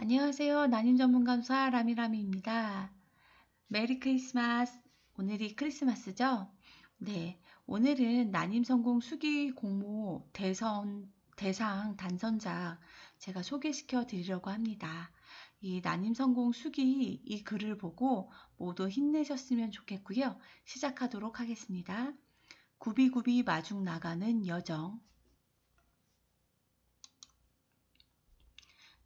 안녕하세요. 난임 전문 간호사 라미라미입니다. 메리 크리스마스. 오늘이 크리스마스죠? 네. 오늘은 난임 성공 수기 공모 대상 당선자 제가 소개시켜 드리려고 합니다. 이 난임 성공 수기 이 글을 보고 모두 힘내셨으면 좋겠고요. 시작하도록 하겠습니다. 굽이굽이 마중 나가는 여정.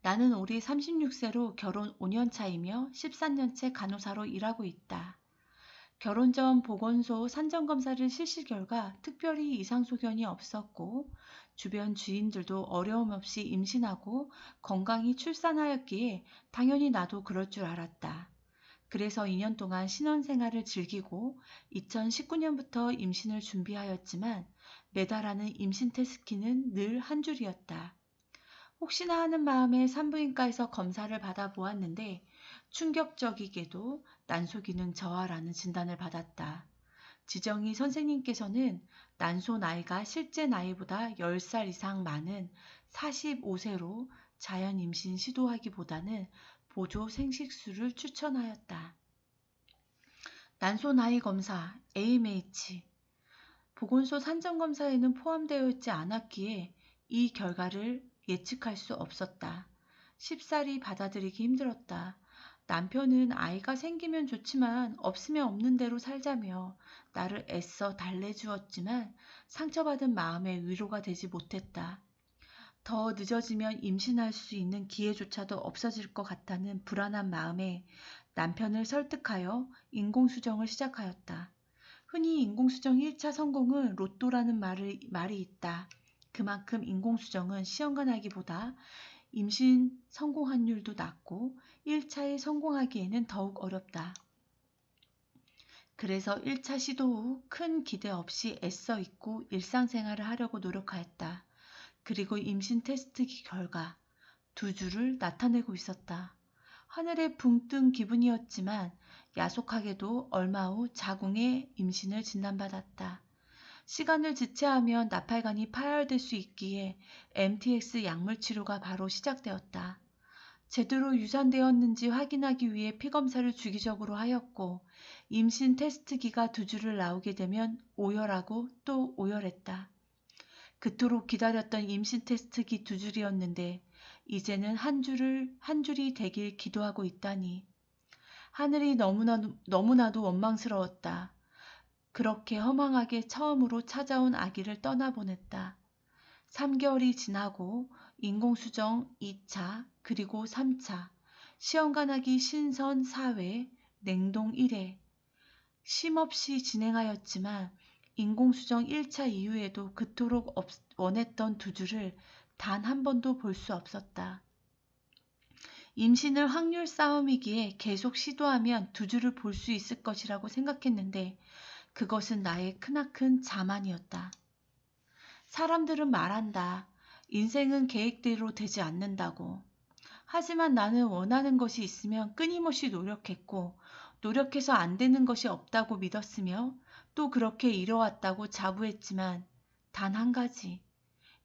나는 올해 36세로 결혼 5년 차이며 13년째 간호사로 일하고 있다. 결혼 전 보건소 산정검사를 실시 결과 특별히 이상소견이 없었고 주변 주인들도 어려움 없이 임신하고 건강히 출산하였기에 당연히 나도 그럴 줄 알았다. 그래서 2년 동안 신혼생활을 즐기고 2019년부터 임신을 준비하였지만 매달 하는 임신 테스트키는 늘 한 줄이었다. 혹시나 하는 마음에 산부인과에서 검사를 받아보았는데 충격적이게도 난소기능 저하라는 진단을 받았다. 지정의 선생님께서는 난소 나이가 실제 나이보다 10살 이상 많은 45세로 자연 임신 시도하기보다는 보조 생식수를 추천하였다. 난소 나이 검사 AMH 보건소 산정검사에는 포함되어 있지 않았기에 이 결과를 예측할 수 없었다. 쉽사리 받아들이기 힘들었다. 남편은 아이가 생기면 좋지만 없으면 없는 대로 살자며 나를 애써 달래주었지만 상처받은 마음에 위로가 되지 못했다. 더 늦어지면 임신할 수 있는 기회조차도 없어질 것 같다는 불안한 마음에 남편을 설득하여 인공수정을 시작하였다. 흔히 인공수정 1차 성공은 로또라는 말이 있다. 그만큼 인공수정은 시험관하기보다 임신 성공 확률도 낮고 1차에 성공하기에는 더욱 어렵다. 그래서 1차 시도 후 큰 기대 없이 애써 잊고 일상생활을 하려고 노력하였다. 그리고 임신 테스트 결과 2주를 나타내고 있었다. 하늘에 붕 뜬 기분이었지만 야속하게도 얼마 후 자궁의 임신을 진단받았다. 시간을 지체하면 나팔관이 파열될 수 있기에 MTX 약물 치료가 바로 시작되었다. 제대로 유산되었는지 확인하기 위해 피검사를 주기적으로 하였고 임신 테스트기가 2주를 나오게 되면 오열하고 또 오열했다. 그토록 기다렸던 임신 테스트기 2줄이었는데 이제는 한 줄이 되길 기도하고 있다니. 하늘이 너무나도 원망스러웠다. 그렇게 허망하게 처음으로 찾아온 아기를 떠나보냈다. 3개월이 지나고 인공수정 2차 그리고 3차, 시험관하기 신선 4회, 냉동 1회, 쉼없이 진행하였지만 인공수정 1차 이후에도 그토록 원했던 2주를 단 한 번도 볼 수 없었다. 임신을 확률 싸움이기에 계속 시도하면 2주를 볼 수 있을 것이라고 생각했는데 그것은 나의 크나큰 자만이었다. 사람들은 말한다. 인생은 계획대로 되지 않는다고. 하지만 나는 원하는 것이 있으면 끊임없이 노력했고 노력해서 안 되는 것이 없다고 믿었으며 또 그렇게 이뤄왔다고 자부했지만 단 한 가지,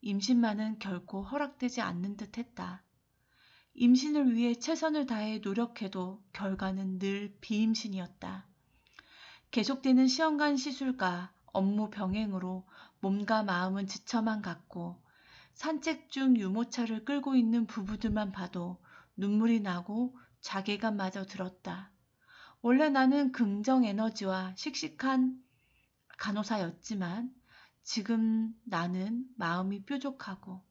임신만은 결코 허락되지 않는 듯 했다. 임신을 위해 최선을 다해 노력해도 결과는 늘 비임신이었다. 계속되는 시험관 시술과 업무 병행으로 몸과 마음은 지쳐만 갔고 산책 중 유모차를 끌고 있는 부부들만 봐도 눈물이 나고 자괴감마저 들었다. 원래 나는 긍정 에너지와 씩씩한 간호사였지만 지금 나는 마음이 뾰족하고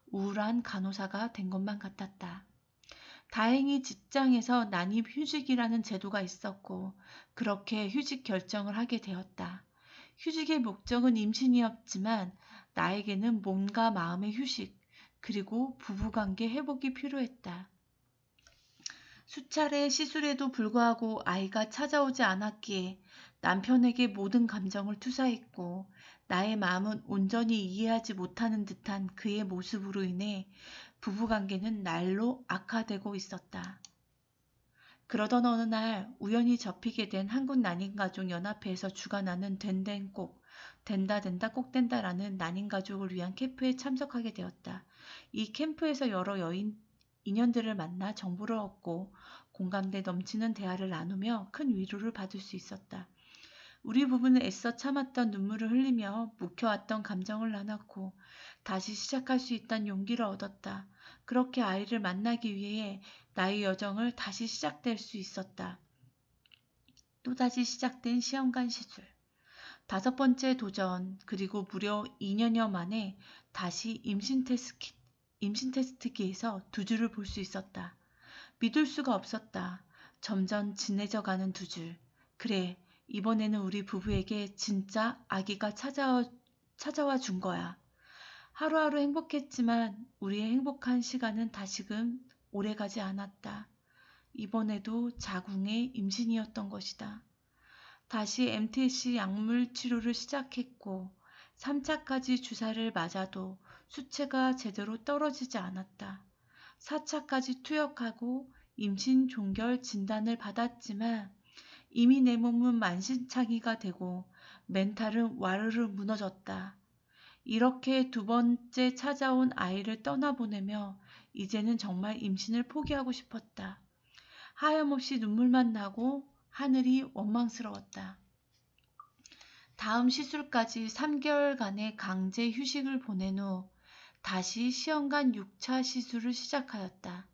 우울한 간호사가 된 것만 같았다. 다행히 직장에서 난임 휴직이라는 제도가 있었고 그렇게 휴직 결정을 하게 되었다. 휴직의 목적은 임신이었지만 나에게는 몸과 마음의 휴식 그리고 부부관계 회복이 필요했다. 수차례 시술에도 불구하고 아이가 찾아오지 않았기에 남편에게 모든 감정을 투사했고 나의 마음은 온전히 이해하지 못하는 듯한 그의 모습으로 인해 부부관계는 날로 악화되고 있었다. 그러던 어느 날 우연히 접히게 된 한국난임가족연합회에서 주관하는 된다 꼭 된다라는 난임가족을 위한 캠프에 참석하게 되었다. 이 캠프에서 여러 인연들을 만나 정보를 얻고 공감대 넘치는 대화를 나누며 큰 위로를 받을 수 있었다. 우리 부부는 애써 참았던 눈물을 흘리며 묵혀왔던 감정을 나눴고 다시 시작할 수 있다는 용기를 얻었다. 그렇게 아이를 만나기 위해 나의 여정을 다시 시작될 수 있었다. 또다시 시작된 시험관 시술. 5번째 도전, 그리고 무려 2년여 만에 다시 임신 테스트기에서 2줄을 볼 수 있었다. 믿을 수가 없었다. 점점 진해져가는 2줄. 그래, 이번에는 우리 부부에게 진짜 아기가 찾아와 준 거야. 하루하루 행복했지만 우리의 행복한 시간은 다시금 오래가지 않았다. 이번에도 자궁의 임신이었던 것이다. 다시 MTC 약물 치료를 시작했고 3차까지 주사를 맞아도 수치가 제대로 떨어지지 않았다. 4차까지 투약하고 임신 종결 진단을 받았지만 이미 내 몸은 만신창이가 되고 멘탈은 와르르 무너졌다. 이렇게 2번째 찾아온 아이를 떠나보내며 이제는 정말 임신을 포기하고 싶었다. 하염없이 눈물만 나고 하늘이 원망스러웠다. 다음 시술까지 3개월간의 강제 휴식을 보낸 후 다시 시험관 6차 시술을 시작하였다.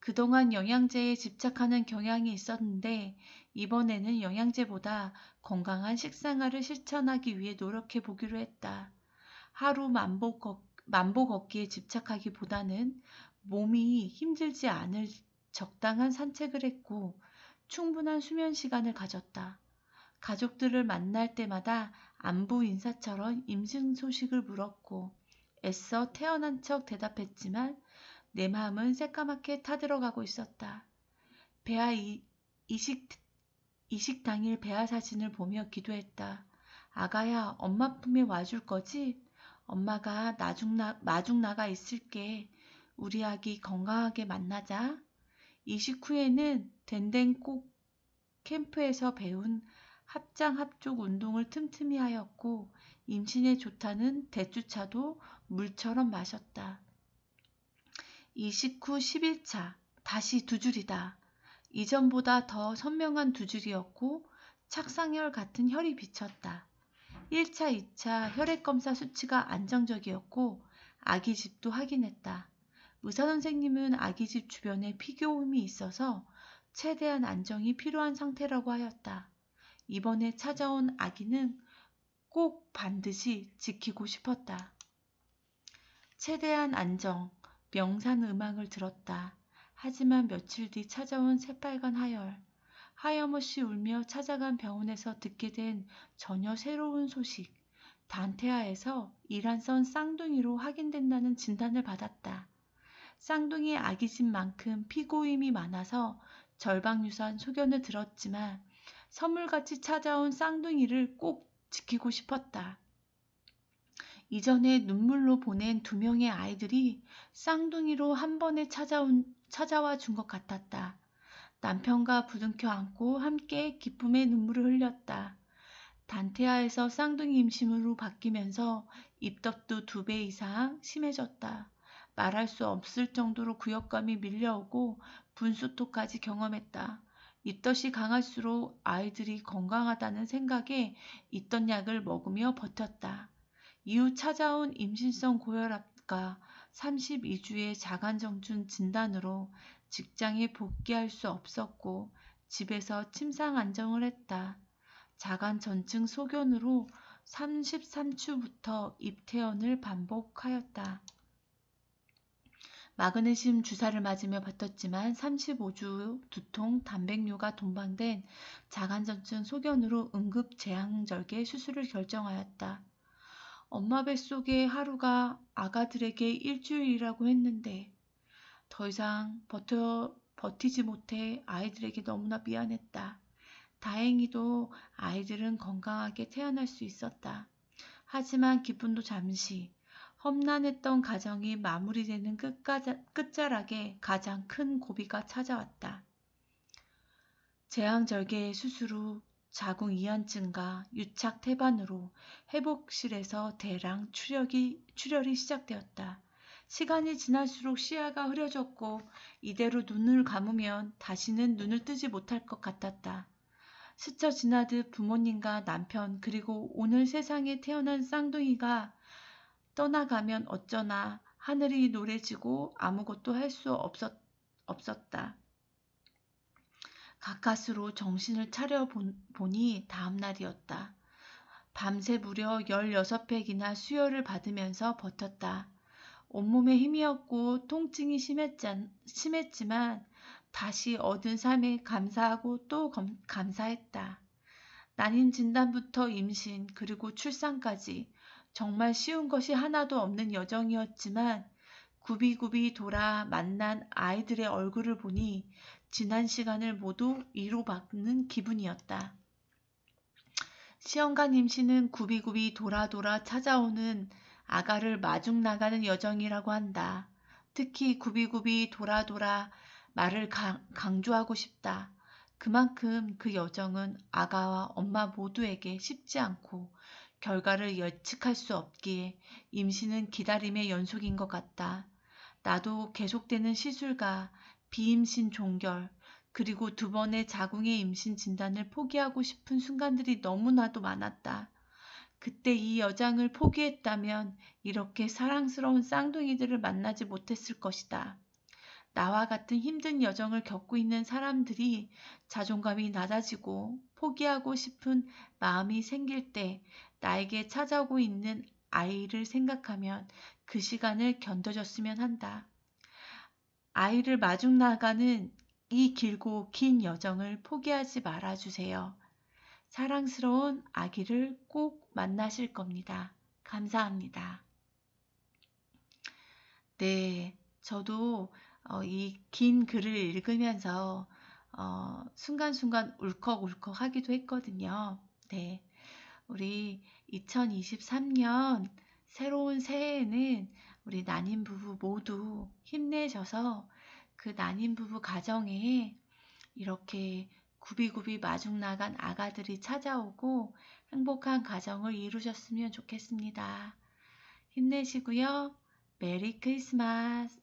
그동안 영양제에 집착하는 경향이 있었는데 이번에는 영양제보다 건강한 식생활을 실천하기 위해 노력해 보기로 했다. 하루 만보 걷기에 집착하기보다는 몸이 힘들지 않을 적당한 산책을 했고 충분한 수면 시간을 가졌다. 가족들을 만날 때마다 안부 인사처럼 임신 소식을 물었고 애써 태어난 척 대답했지만 내 마음은 새까맣게 타들어가고 있었다. 이식 당일 배아 사진을 보며 기도했다. 아가야, 엄마 품에 와줄 거지? 엄마가 마중 나가 있을게. 우리 아기 건강하게 만나자. 이식 후에는 댕댕 꼭 캠프에서 배운 합장 합족 운동을 틈틈이 하였고 임신에 좋다는 대추차도 물처럼 마셨다. 이식 후 11차, 다시 2줄이다. 이전보다 더 선명한 2줄이었고 착상혈 같은 혈이 비쳤다. 1차, 2차 혈액검사 수치가 안정적이었고 아기집도 확인했다. 의사선생님은 아기집 주변에 피교음이 있어서 최대한 안정이 필요한 상태라고 하였다. 이번에 찾아온 아기는 꼭 반드시 지키고 싶었다. 최대한 안정, 명산 음악을 들었다. 하지만 며칠 뒤 찾아온 새빨간 하혈. 하염없이 울며 찾아간 병원에서 듣게 된 전혀 새로운 소식. 단태아에서 이란성 쌍둥이로 확인된다는 진단을 받았다. 쌍둥이 아기집만큼 피고임이 많아서 절박유사한 소견을 들었지만 선물같이 찾아온 쌍둥이를 꼭 지키고 싶었다. 이전에 눈물로 보낸 2명의 아이들이 쌍둥이로 한 번에 찾아와 준 것 같았다. 남편과 부둥켜 안고 함께 기쁨의 눈물을 흘렸다. 단태아에서 쌍둥이 임신으로 바뀌면서 입덧도 2배 이상 심해졌다. 말할 수 없을 정도로 구역감이 밀려오고 분수토까지 경험했다. 입덧이 강할수록 아이들이 건강하다는 생각에 있던 약을 먹으며 버텼다. 이후 찾아온 임신성 고혈압과 32주의 자간정춘 진단으로 직장에 복귀할 수 없었고 집에서 침상 안정을 했다. 자간전증 소견으로 33주부터 입퇴원을 반복하였다. 마그네슘 주사를 맞으며 버텼지만 35주 두통, 단백뇨가 동반된 자간전증 소견으로 응급 제왕절개 수술을 결정하였다. 엄마 뱃속의 하루가 아가들에게 일주일이라고 했는데 더 이상 버티지 못해 아이들에게 너무나 미안했다. 다행히도 아이들은 건강하게 태어날 수 있었다. 하지만 기쁨도 잠시, 험난했던 가정이 마무리되는 끝자락에 가장 큰 고비가 찾아왔다. 제왕절개의 수술 후 자궁 이완증과 유착 태반으로 회복실에서 대량 출혈이 시작되었다. 시간이 지날수록 시야가 흐려졌고 이대로 눈을 감으면 다시는 눈을 뜨지 못할 것 같았다. 스쳐 지나듯 부모님과 남편 그리고 오늘 세상에 태어난 쌍둥이가 떠나가면 어쩌나 하늘이 노래지고 아무것도 할 수 없었다. 가까스로 정신을 차려 보니 다음 날이었다. 밤새 무려 16팩이나 수혈을 받으면서 버텼다. 온몸에 힘이었고 통증이 심했지만 다시 얻은 삶에 감사하고 또 감사했다. 난임 진단부터 임신 그리고 출산까지 정말 쉬운 것이 하나도 없는 여정이었지만 굽이굽이 돌아 만난 아이들의 얼굴을 보니 지난 시간을 모두 위로받는 기분이었다. 시험관 임신은 굽이굽이 돌아 찾아오는 아가를 마중 나가는 여정이라고 한다. 특히 굽이굽이 돌아 말을 강조하고 싶다. 그만큼 그 여정은 아가와 엄마 모두에게 쉽지 않고 결과를 예측할 수 없기에 임신은 기다림의 연속인 것 같다. 나도 계속되는 시술과 비임신 종결, 그리고 2번의 자궁의 임신 진단을 포기하고 싶은 순간들이 너무나도 많았다. 그때 이 여장을 포기했다면 이렇게 사랑스러운 쌍둥이들을 만나지 못했을 것이다. 나와 같은 힘든 여정을 겪고 있는 사람들이 자존감이 낮아지고 포기하고 싶은 마음이 생길 때 나에게 찾아오고 있는 아이를 생각하면 그 시간을 견뎌줬으면 한다. 아이를 마중 나가는 이 길고 긴 여정을 포기하지 말아주세요. 사랑스러운 아기를 꼭 만나실 겁니다. 감사합니다. 네, 저도 이 긴 글을 읽으면서 순간순간 울컥울컥 하기도 했거든요. 네, 우리 2023년 새로운 새해에는 우리 난임 부부 모두 힘내셔서 그 난임 부부 가정에 이렇게 굽이굽이 마중 나간 아가들이 찾아오고 행복한 가정을 이루셨으면 좋겠습니다. 힘내시고요. 메리 크리스마스!